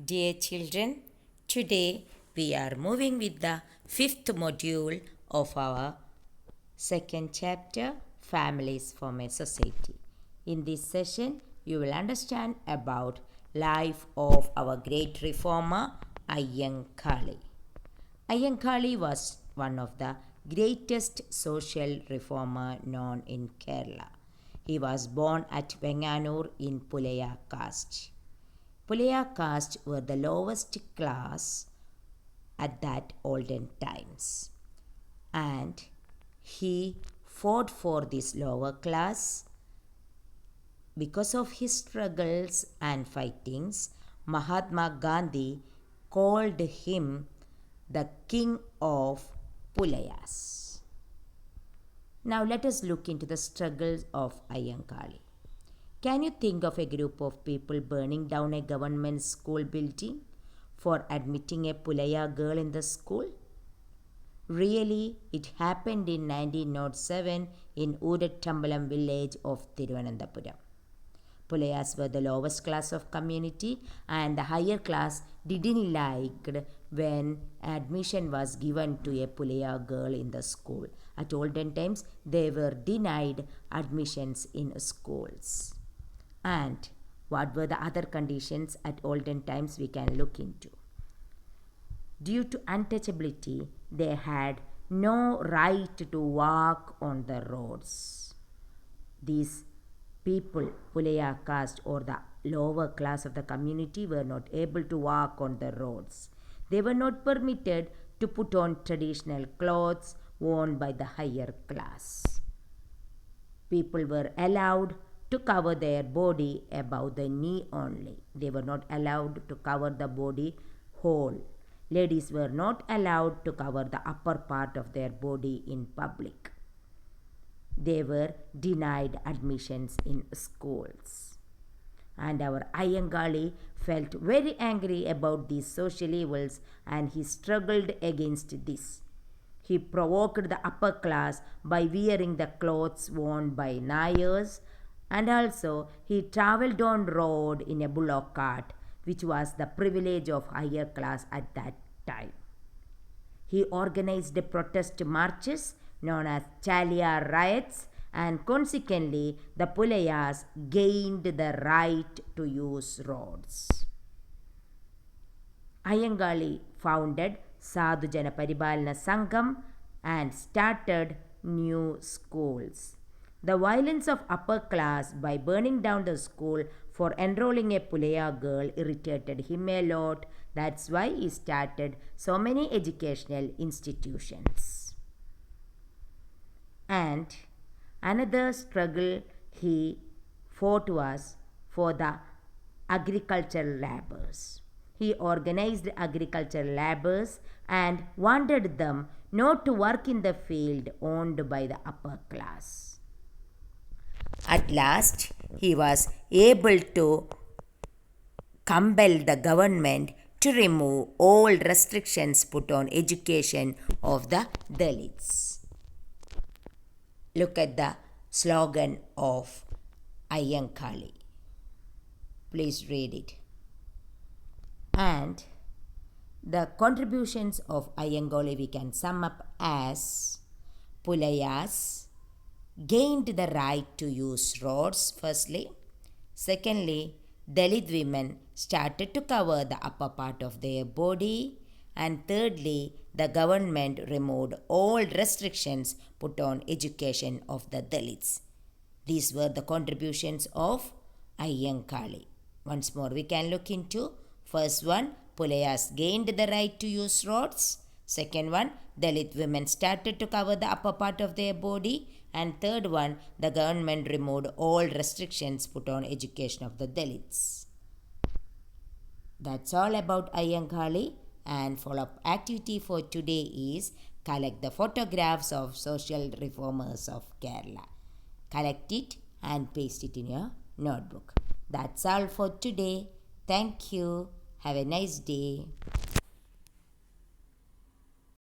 Dear children, today we are moving with the fifth module of our second chapter, Families Form a Society. In this session, you will understand about life of our great reformer Ayyankali. Ayyankali was one of the greatest social reformer known in Kerala. He was born at Venganur in Pulaya caste. Pulaya caste were the lowest class at that olden times, and he fought for this lower class. Because of his struggles and fightings, Mahatma Gandhi called him the king of Pulayas. Now let us look into the struggles of Ayyankali. Can you think of a group of people burning down a government school building for admitting a Pulaya girl in the school? Really, it happened in 1907 in Udattambalam village of Thiruvananthapuram. Pulayas were the lowest class of community, and the higher class didn't like when admission was given to a Pulaya girl in the school. At olden times, they were denied admissions in schools. And what were the other conditions at olden times we can look into? Due to untouchability, they had no right to walk on the roads. These people, Pulaya caste or the lower class of the community, were not able to walk on the roads. They were not permitted to put on traditional clothes worn by the higher class. People were allowed to cover their body above the knee only. They were not allowed to cover the body whole. Ladies were not allowed to cover the upper part of their body in public. They were denied admissions in schools. And our Ayyankali felt very angry about these social evils, and he struggled against this. He provoked the upper class by wearing the clothes worn by Nayars, and also he travelled on road in a bullock cart, which was the privilege of higher class at that time. He organized protest marches known as Chalia riots, and consequently the Pulayas gained the right to use roads. Ayyankali founded Sadhujana Paribalana Sangham and started new schools. The violence of upper class by burning down the school for enrolling a Pulaya girl irritated him a lot. That's why he started so many educational institutions. And another struggle he fought was for the agricultural labours. He organized agricultural labours and wanted them not to work in the field owned by the upper class. At last, he was able to compel the government to remove all restrictions put on education of the Dalits. Look at the slogan of Ayyankali. Please read it. And the contributions of Ayyankali we can sum up as: Pulayas gained the right to use roads, firstly. Secondly, Dalit women started to cover the upper part of their body. And thirdly, the government removed all restrictions put on education of the Dalits. These were the contributions of Ayyankali. Once more we can look into. First one, Pulayas gained the right to use roads. Second one, Dalit women started to cover the upper part of their body. And third one, the government removed all restrictions put on education of the Dalits. That's all about Ayyankali, and follow-up activity for today is collect the photographs of social reformers of Kerala. Collect it and paste it in your notebook. That's all for today. Thank you. Have a nice day.